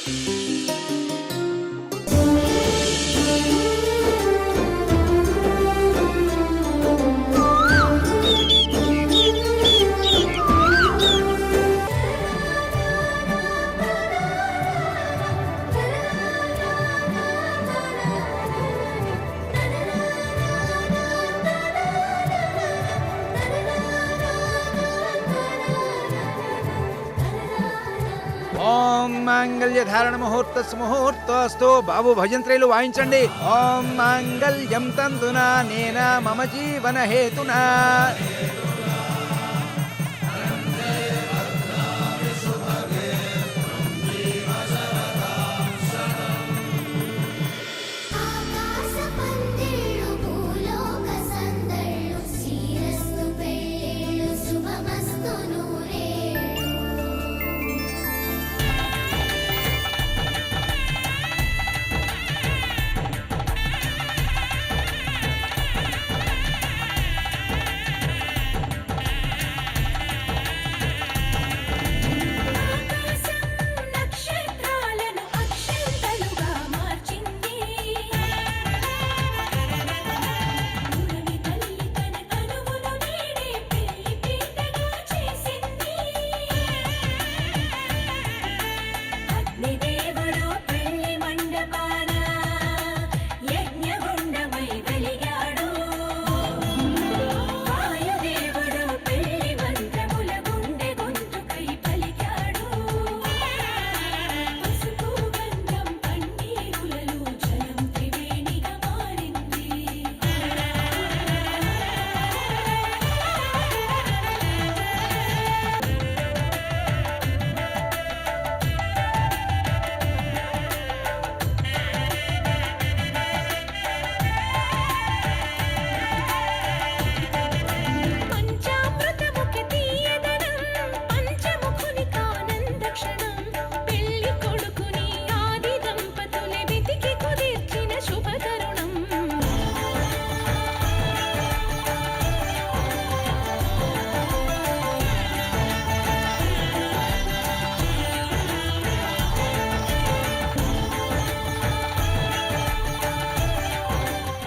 ఓం మాంగళ్యధారణ ముహూర్తస్ ముహూర్తోస్తు. బాబు భజంత్రేలు వాయించండి. ఓం మాంగళ్యం తంతునా నేన మమ జీవన హేతునా.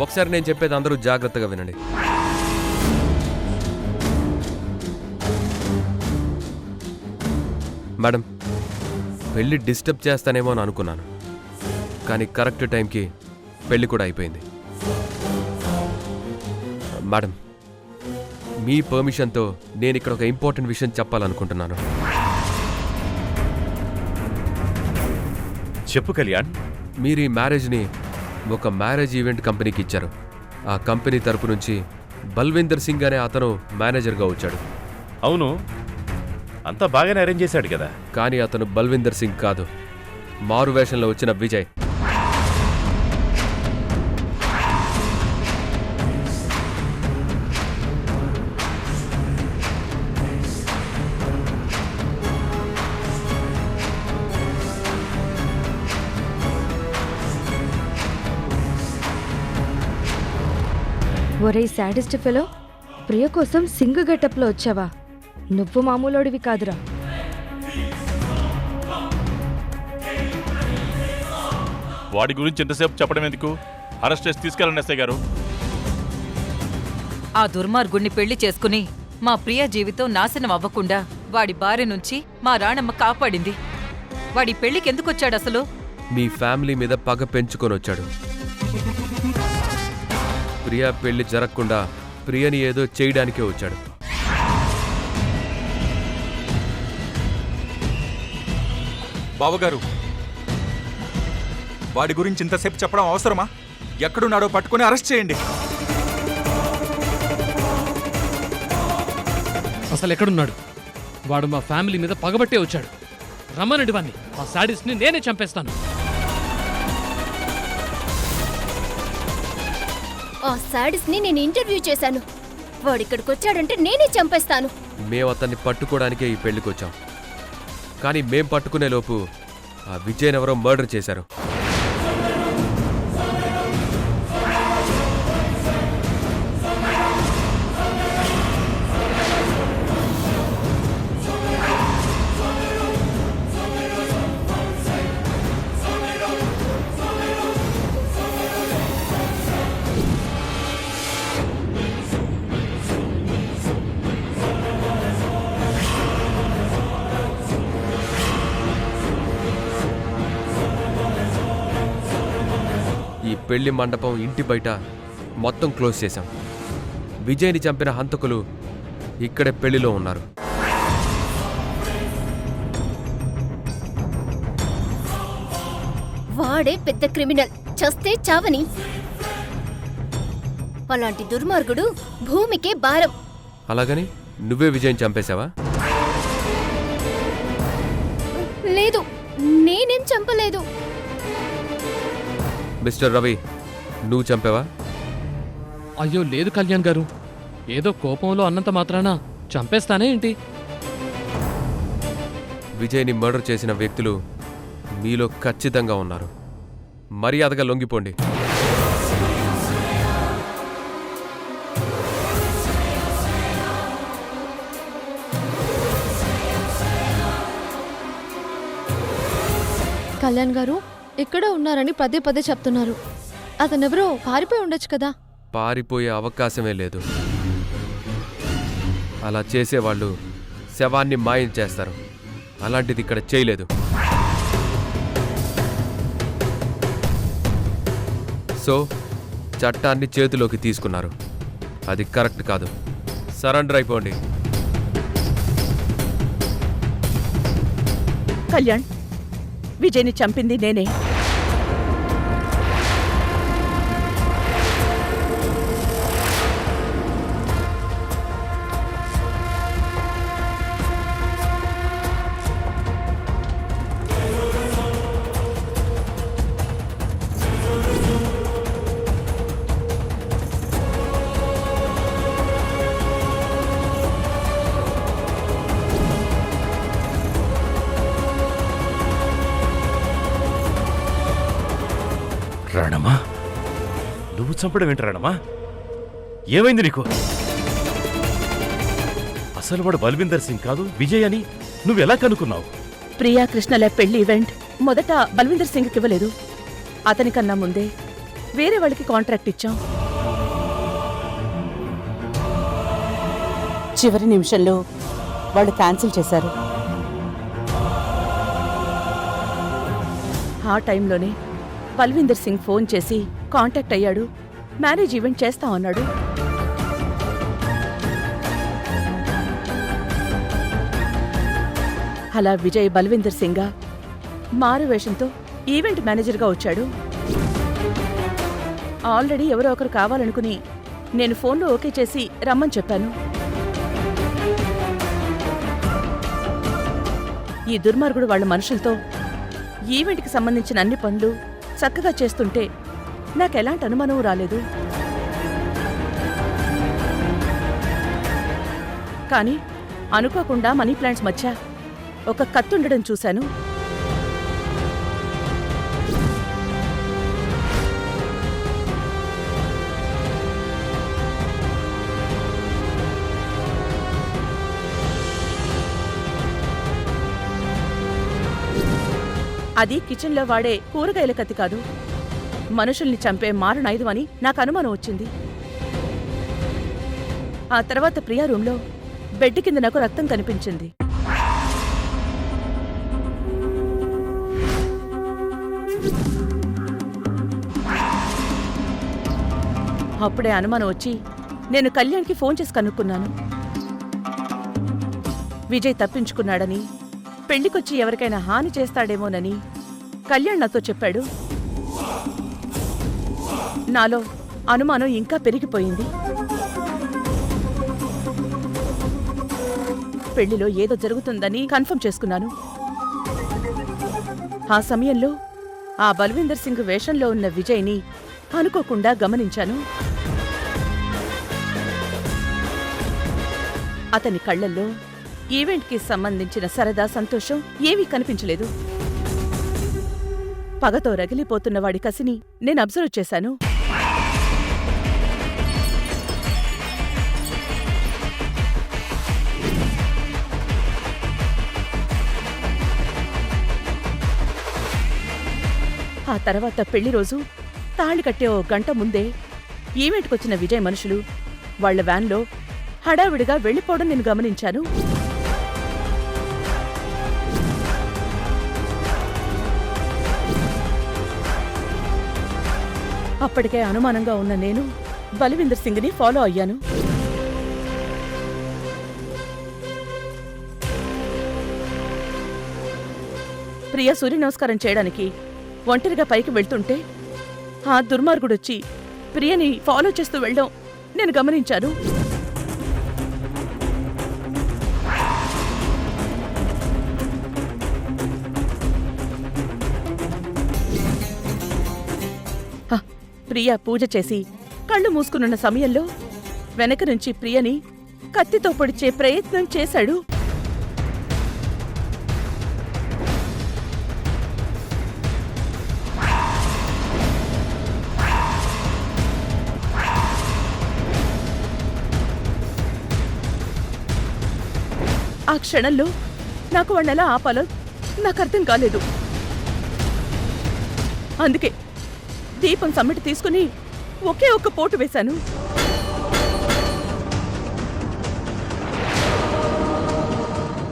ఒకసారి నేను చెప్పేది అందరూ జాగ్రత్తగా వినండి. మేడం, పెళ్ళి డిస్టర్బ్ చేస్తానేమో అని అనుకున్నాను, కానీ కరెక్ట్ టైంకి పెళ్ళి కూడా అయిపోయింది. మేడం, మీ పర్మిషన్తో నేను ఇక్కడ ఒక ఇంపార్టెంట్ విషయం చెప్పాలనుకుంటున్నాను. చెప్పు కళ్యాణ్. మీరు ఈ మ్యారేజ్ని ఒక మ్యారేజ్ ఈవెంట్ కంపెనీకి ఇచ్చారు. ఆ కంపెనీ తరపు నుంచి బల్విందర్ సింగ్ అనే అతను మేనేజర్గా వచ్చాడు. అవును, అంతా బాగానే అరేంజ్ చేశాడు కదా. కానీ అతను బల్విందర్ సింగ్ కాదు, మారు వేషంలో వచ్చిన విజయ్. ఒరే సాడిస్ట్ ఫెలో, ప్రియ కోసం సింగ్ గెటప్లో వచ్చావా? నువ్వు మామూలోడివి కాదురా. వాడి గురించి ఎంతసేపు చెప్పడం ఎందుకు? అరెస్ట్ చేసి తీసుకెళ్ళండి ఎస్ఐ గారు. ఆ దుర్మార్గుణ్ణి పెళ్లి చేసుకుని మా ప్రియ జీవితం నాశనం అవ్వకుండా వాడి బారి నుంచి మా రాణమ్మ కాపాడింది. వాడి పెళ్లికి ఎందుకొచ్చాడు అసలు? మీ ఫ్యామిలీ మీద పగ పెంచుకొని వచ్చాడు. ప్రియా పెళ్లి జరగకుండా ప్రియని ఏదో చేయడానికే వచ్చాడు. బావగారు, వాడి గురించి ఇంతసేపు చెప్పడం అవసరమా? ఎక్కడున్నాడో పట్టుకుని అరెస్ట్ చేయండి. అసలు ఎక్కడున్నాడు? వాడు మా ఫ్యామిలీ మీద పగబట్టే వచ్చాడు. రమ్మనండి వాణ్ణి. ఆ సాడిస్ట్ని నేనే చంపేస్తాను. ఆ సాడిస్ట్ని నేను ఇంటర్వ్యూ చేశాను. వాడిక్కడికి వచ్చాడంటే నేనే చంపేస్తాను. మేము అతన్ని పట్టుకోవడానికే ఈ పెళ్లికి వచ్చాం. కానీ మేం పట్టుకునే లోపు ఆ విజయ్ని ఎవరో మర్డర్ చేశారు. పెళ్లి మండపం, ఇంటి బయట మొత్తం క్లోజ్ చేశాం. విజయ్ని చంపిన హంతకులు ఇక్కడే పెళ్లిలో ఉన్నారు. వాడే పెద్ద క్రిమినల్, చస్తే చావని. అలాంటి దుర్మార్గుడు భూమికే భారం. అలాగని నువ్వే విజయ్ని చంపేశావా? లేదు, నేనేం చంపలేదు. మిస్టర్ రవి, నువ్వు చంపావా? అయ్యో లేదు కళ్యాణ్ గారు, ఏదో కోపంలో అన్నంత మాత్రాన చంపేస్తానే ఏంటి? విజయ్ని మర్డర్ చేసిన వ్యక్తులు మీలో ఖచ్చితంగా ఉన్నారు. మర్యాదగా లొంగిపోండి. కళ్యాణ్ గారు ఇక్కడ ఉన్నారని పదే పదే చెప్తున్నారు. అతనెవరో పారిపోయి ఉండొచ్చు కదా. పారిపోయే అవకాశమే లేదు. అలా చేసేవాళ్ళు శవాన్ని మాయం చేస్తారు. అలాంటిది ఇక్కడ చేయలేదు. సో చట్టాన్ని చేతిలోకి తీసుకున్నారు. అది కరెక్ట్ కాదు. సరెండర్ అయిపోండి. కళ్యాణ్, విజయ్ని చంపింది నేనే. రాణమ్మా, నువ్వు చంపడం ఏంటి రాణమ్మా? ఏమైంది నీకు? అసలు వాడు బల్విందర్ సింగ్ కాదు, విజయ్ అని నువ్వెలా కనుక్కున్నావు? ప్రియా కృష్ణల పెళ్లి ఈవెంట్ మొదట బల్విందర్ సింగ్కి ఇవ్వలేదు. అతనికన్నా ముందే వేరే వాళ్ళకి కాంట్రాక్ట్ ఇచ్చాం. చివరి నిమిషంలో వాళ్ళు క్యాన్సిల్ చేశారు. ఆ టైంలోనే బల్విందర్ సింగ్ ఫోన్ చేసి కాంటాక్ట్ అయ్యాడు. మ్యారేజ్ ఈవెంట్ చేస్తా అన్నాడు. అలా విజయ్ బల్విందర్ సింగ్గా మారువేషంతో ఈవెంట్ మేనేజర్గా వచ్చాడు. ఆల్రెడీ ఎవరో ఒకరు కావాలనుకుని నేను ఫోన్లో ఓకే చేసి రమ్మని చెప్పాను. ఈ దుర్మార్గుడు వాళ్ళ మనుషులతో ఈవెంట్కి సంబంధించిన అన్ని పనులు చక్కగా చేస్తుంటే నాకెలాంటి అనుమానం రాలేదు. కానీ అనుకోకుండా మనీ ప్లాంట్స్ మధ్య ఒక కత్తుండడం చూశాను. అది కిచెన్లో వాడే కూరగాయల కత్తి కాదు, మనుషుల్ని చంపే మారణాయుధం అని నాకు అనుమానం వచ్చింది. ఆ తర్వాత ప్రియా రూంలో బెడ్ కింద నాకు రక్తం కనిపించింది. అప్పుడే అనుమానం వచ్చి నేను కళ్యాణ్కి ఫోన్ చేసి కనుక్కున్నాను. విజయ్ తప్పించుకున్నాడని, పెళ్లికొచ్చి ఎవరికైనా హాని చేస్తాడేమోనని కళ్యాణ్ నాతో చెప్పాడు. నాలో అనుమానం ఇంకా పెరిగిపోయింది. పెళ్లిలో ఏదో జరుగుతుందని కన్ఫర్మ్ చేసుకున్నాను. ఆ సమయంలో ఆ బల్విందర్ సింగ్ వేషంలో ఉన్న విజయ్ని అనుకోకుండా గమనించాను. అతని కళ్లల్లో ఈవెంట్కి సంబంధించిన సరదా, సంతోషం ఏమీ కనిపించలేదు. పగతో రగిలిపోతున్న వాడి కసిని నేను అబ్జర్వ్ చేశాను. ఆ తర్వాత పెళ్లి రోజు తాళి కట్టే ఓ గంట ముందే ఈవెంట్కొచ్చిన విజయ్ మనుషులు వాళ్ల వ్యాన్లో హడావిడిగా వెళ్లిపోవడం నేను గమనించాను. అప్పటికే అనుమానంగా ఉన్న నేను బల్విందర్ సింగ్ని ఫాలో అయ్యాను. ప్రియ సూర్య నమస్కారం చేయడానికి ఒంటరిగా పైకి వెళ్తుంటే ఆ దుర్మార్గుడొచ్చి ప్రియని ఫాలో చేస్తూ వెళ్ళడం నేను గమనించాను. ప్రియ పూజ చేసి కళ్ళు మూసుకునున్న సమయంలో వెనక నుంచి ప్రియని కత్తితో పొడిచే ప్రయత్నం చేశాడు. ఆ క్షణంలో నాకు వాళ్ళెలా ఆపాలో నాకు అర్థం కాలేదు. అందుకే దీపం సమ్మిటి తీసుకుని ఒకే ఒక్క పోటు వేశాను.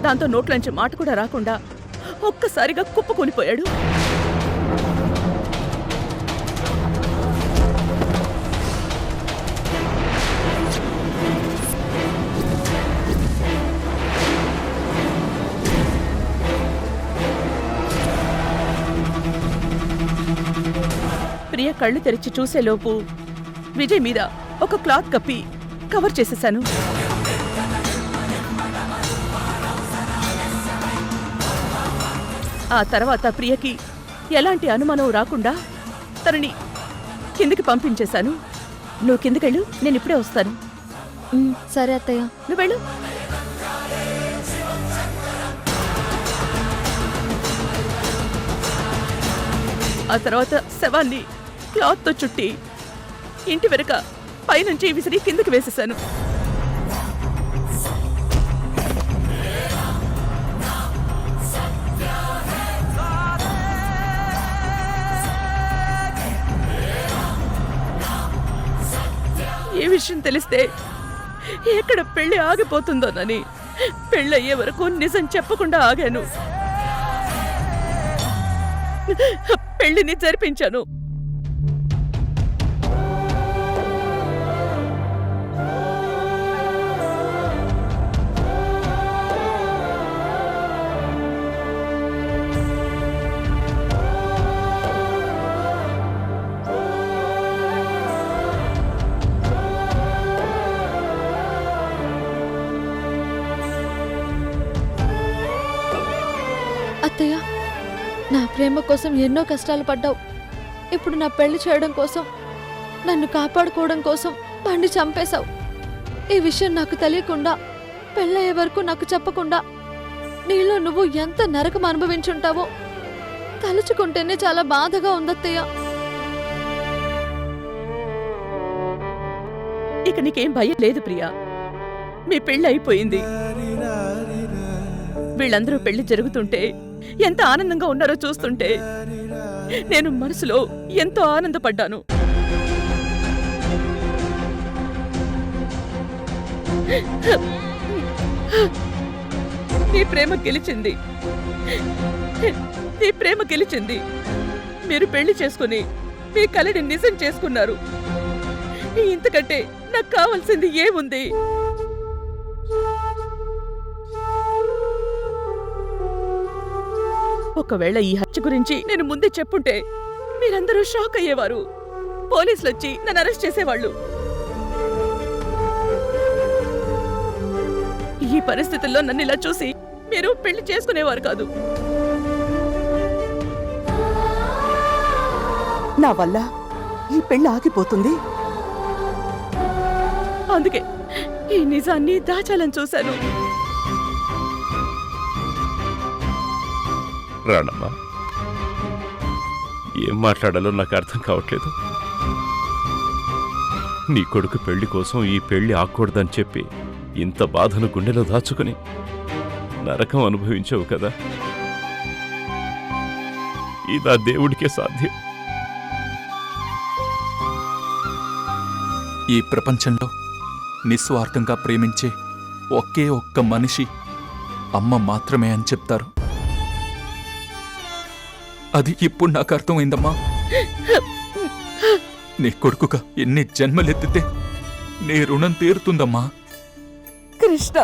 దాంతో నోట్లోంచి మాట కూడా రాకుండా ఒక్కసారిగా కుప్పకొనిపోయాడు. ప్రియ కళ్ళు తెరిచి చూసేలోపు విజయ్ మీద ఒక క్లాత్ కప్పి కవర్ చేసేశాను. ఆ తర్వాత ప్రియకి ఎలాంటి అనుమానం రాకుండా తనని కిందికి పంపించేశాను. నువ్వు కిందికెళ్ళు, నేను ఇప్పుడే వస్తాను. సరే అత్తయ్య. నువ్వు వెళ్ళు. ఆ తర్వాత శవాన్ని క్లాత్తో చుట్టి ఇంటి వెనుక పైనుంచి విసిరి కిందకి వేసేశాను. ఏ విషయం తెలిస్తే ఎక్కడ పెళ్లి ఆగిపోతుందోనని పెళ్ళయ్యే వరకు నిజం చెప్పకుండా ఆగాను. పెళ్లిని జరిపించాను. అత్తయ్య, నా ప్రేమ కోసం ఎన్నో కష్టాలు పడ్డావు. ఇప్పుడు నా పెళ్లి చేయడం కోసం, నన్ను కాపాడుకోవడం కోసం బండి చంపేశావు. ఈ విషయం నాకు తెలియకుండా, పెళ్ళయ్యే వరకు నాకు చెప్పకుండా నీలో నువ్వు ఎంత నరకం అనుభవించుంటావో తలుచుకుంటేనే చాలా బాధగా ఉందత్తయ్య. ఇక నీకేం భయం లేదు ప్రియా. మీ పెళ్లి అయిపోయింది. వీళ్ళందరూ పెళ్లి జరుగుతుంటే ఎంత ఆనందంగా ఉన్నారో చూస్తుంటే నేను మనసులో ఎంతో ఆనందపడ్డాను. నీ ప్రేమ గెలిచింది. నీ ప్రేమ గెలిచింది. మీరు పెళ్లి చేసుకుని మీ కలని నిజం చేసుకున్నారు. ఇంతకంటే నాకు కావాల్సింది ఏముంది? ఒకవేళ ఈ హత్య గురించి నేను ముందే చెప్పుంటే మీరందరూ షాక్ అయ్యేవారు. పోలీసులు వచ్చి నన్ను అరెస్ట్ చేసేవాళ్ళు. ఈ పరిస్థితుల్లో నన్ను ఇలా చూసి మీరు పెళ్లి చేసుకునేవారు కాదు. నా వల్ల ఈ పెళ్లి ఆగిపోతుంది. అందుకే ఈ నిజాన్ని దాచాలని చూశాను. రాణమ్మా, ఏం మాట్లాడాలో నాకు అర్థం కావట్లేదు. నీ కొడుకు పెళ్లి కోసం ఈ పెళ్లి ఆకూడదని చెప్పి ఇంత బాధను గుండెలో దాచుకుని నరకం అనుభవించావు కదా. ఇదా దేవుడికే సాధ్యం. ఈ ప్రపంచంలో నిస్వార్థంగా ప్రేమించే ఒకే ఒక్క మనిషి అమ్మ మాత్రమే అని చెప్తారు. అది ఇప్పుడు నాకు అర్థమైందమ్మా. నీ కొడుకుగా ఎన్ని జన్మలెత్తితే నీ రుణం తీరుతుందమ్మా. కృష్ణ,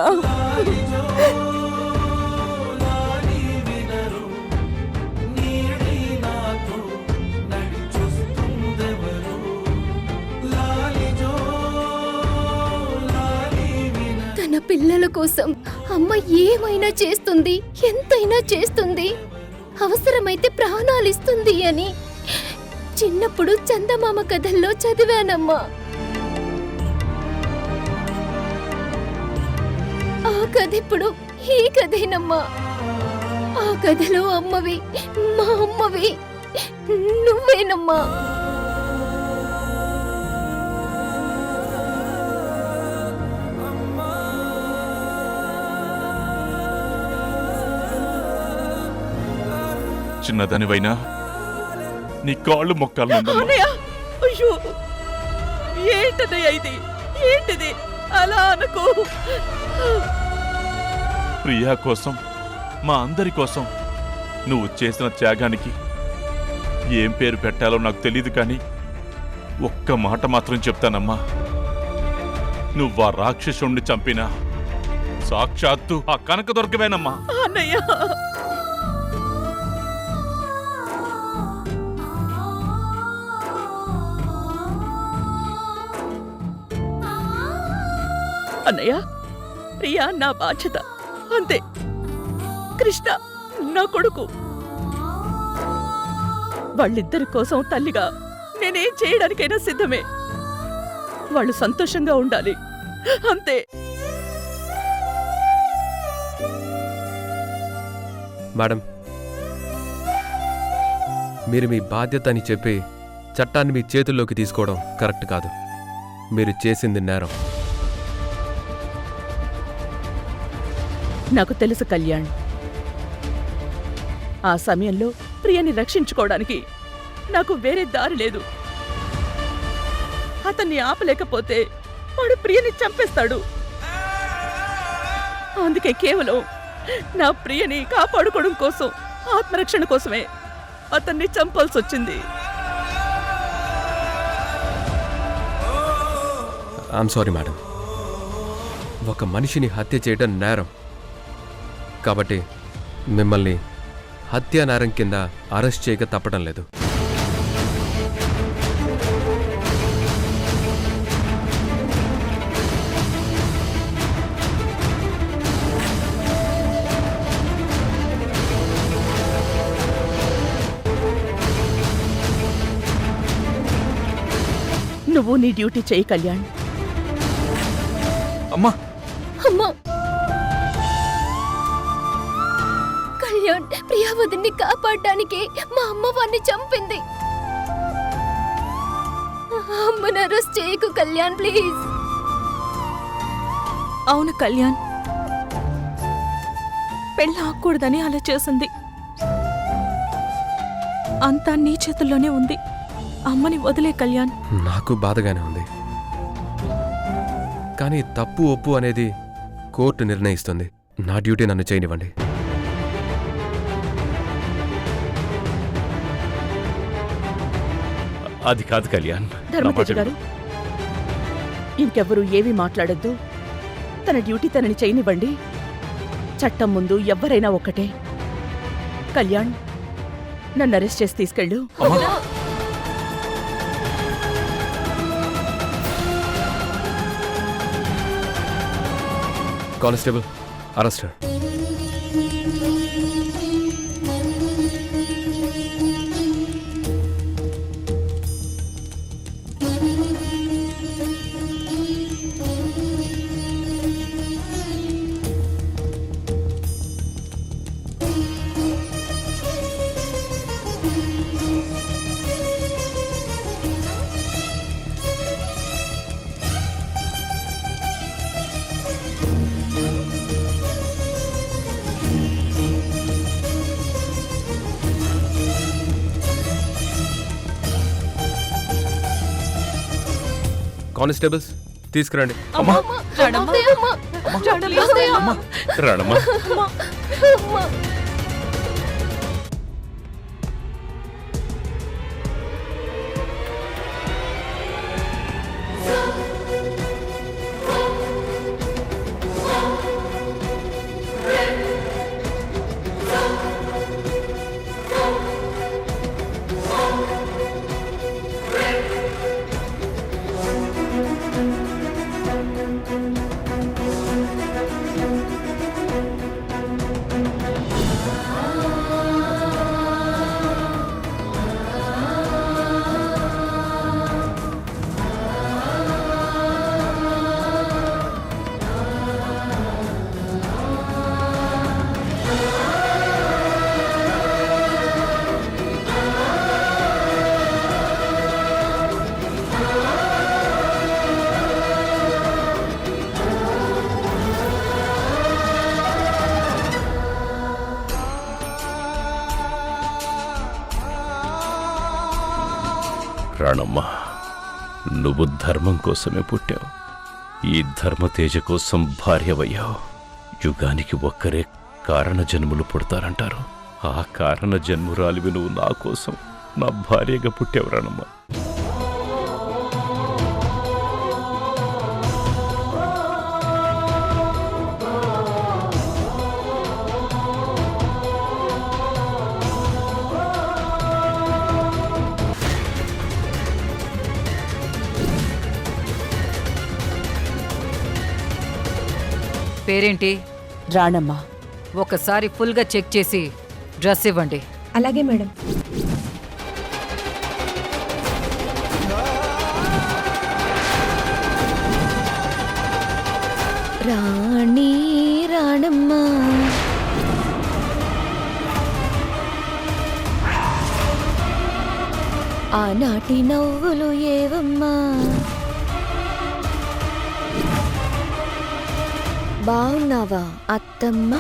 తన పిల్లల కోసం అమ్మ ఏమైనా చేస్తుంది, ఎంతైనా చేస్తుంది, అవసరమైతే ప్రాణాలిస్తుంది అని చిన్నప్పుడు చందమామ కథల్లో చదివానమ్మా. ఆ కథ ఇప్పుడు ఈ కథేనమ్మా. ఆ కథలో అమ్మవి, మా అమ్మవి నువ్వేనమ్మా. చిన్నదానివైనా నీ కాళ్ళు మొక్కాలు అన్నయ్య, అయ్యో, ఏంటన్నయ్య ఇది? ఏంటిది? అలా అనుకో. ప్రియా కోసం, మా అందరి కోసం నువ్వు చేసిన త్యాగానికి ఏం పేరు పెట్టాలో నాకు తెలియదు, కానీ ఒక్క మాట మాత్రం చెప్తానమ్మా. నువ్వు ఆ రాక్షసుణ్ణి చంపినా సాక్షాత్తు ఆ కనకదుర్గమేనమ్మా. అన్నయ్య, అన్నయ్య, ప్రియా నా బాధ్యత అంతే. కృష్ణ నా కొడుకు. వాళ్ళిద్దరి కోసం తల్లిగా నేనేం చేయడానికైనా సిద్ధమే. వాళ్ళు సంతోషంగా ఉండాలి అంతే. మేడం, మీరు మీ బాధ్యత అని చెప్పి చట్టాన్ని మీ చేతుల్లోకి తీసుకోవడం కరెక్ట్ కాదు. మీరు చేసింది నేరం. నాకు తెలుసు కళ్యాణ్, ఆ సమయంలో ప్రియని రక్షించుకోవడానికి నాకు వేరే దారి లేదు. అతన్ని ఆపలేకపోతే వాడు ప్రియని చంపేస్తాడు. అందుకే కేవలం నా ప్రియని కాపాడుకోవడం కోసం, ఆత్మరక్షణ కోసమే అతన్ని చంపాల్సి వచ్చింది. I'm sorry madam. ఒక మనిషిని హత్య చేయడం నేరం. కాబట్టి మిమ్మల్ని హత్యా నేరం కింద అరెస్ట్ చేయక తప్పడం లేదు. నువ్వు నీ డ్యూటీ చేయి కళ్యాణ్. అమ్మా, అమ్మా, కళ్యాణ్ ప్రియావతిని కాపాడడానికి మా అమ్మ వారిని చంపింది. అమ్మను అరెస్ట్ చేయకు కళ్యాణ్, ప్లీజ్. అవును కళ్యాణ్, పెళ్ళి ఆకూడదని అలా చేసింది. అంతా నీ చేతుల్లోనే ఉంది. అమ్మని వదిలే కళ్యాణ్. నాకు బాధగానే ఉంది, కానీ తప్పు ఒప్పు అనేది కోర్టు నిర్ణయిస్తుంది. నా డ్యూటీ నన్ను చేయనివ్వండి. అది కాదు కళ్యాణ్. ధర్మతేజ గారు, ఇంకెవ్వరూ ఏమీ మాట్లాడొద్దు. తన డ్యూటీ తనని చేయనివ్వండి. చట్టం ముందు ఎవ్వరైనా ఒక్కటే. కళ్యాణ్, నన్ను అరెస్ట్ చేసి తీసుకెళ్ళు. Constable, arrest. కానిస్టేబుల్స్, తీసుకురండి. రాణమ్మా, రాణమ్మ, నువ్వు ధర్మం కోసమే పుట్టావు. ఈ ధర్మతేజ కోసం భార్యవయ్యావు. యుగానికి ఒక్కరే కారణ జన్ములు పుడతారంటారు. ఆ కారణ జన్మురాలివి నువ్వు నా కోసం నా భార్యగా పుట్టావు రాణమ్మ. పేరేంటి? రాణమ్మ. ఒకసారి ఫుల్గా చెక్ చేసి డ్రెస్ ఇవ్వండి. అలాగే మేడం. రాణి రాణమ్మ, ఆనాటి నవ్వులు ఏవమ్మా, బావున్నావా అత్తమ్మ?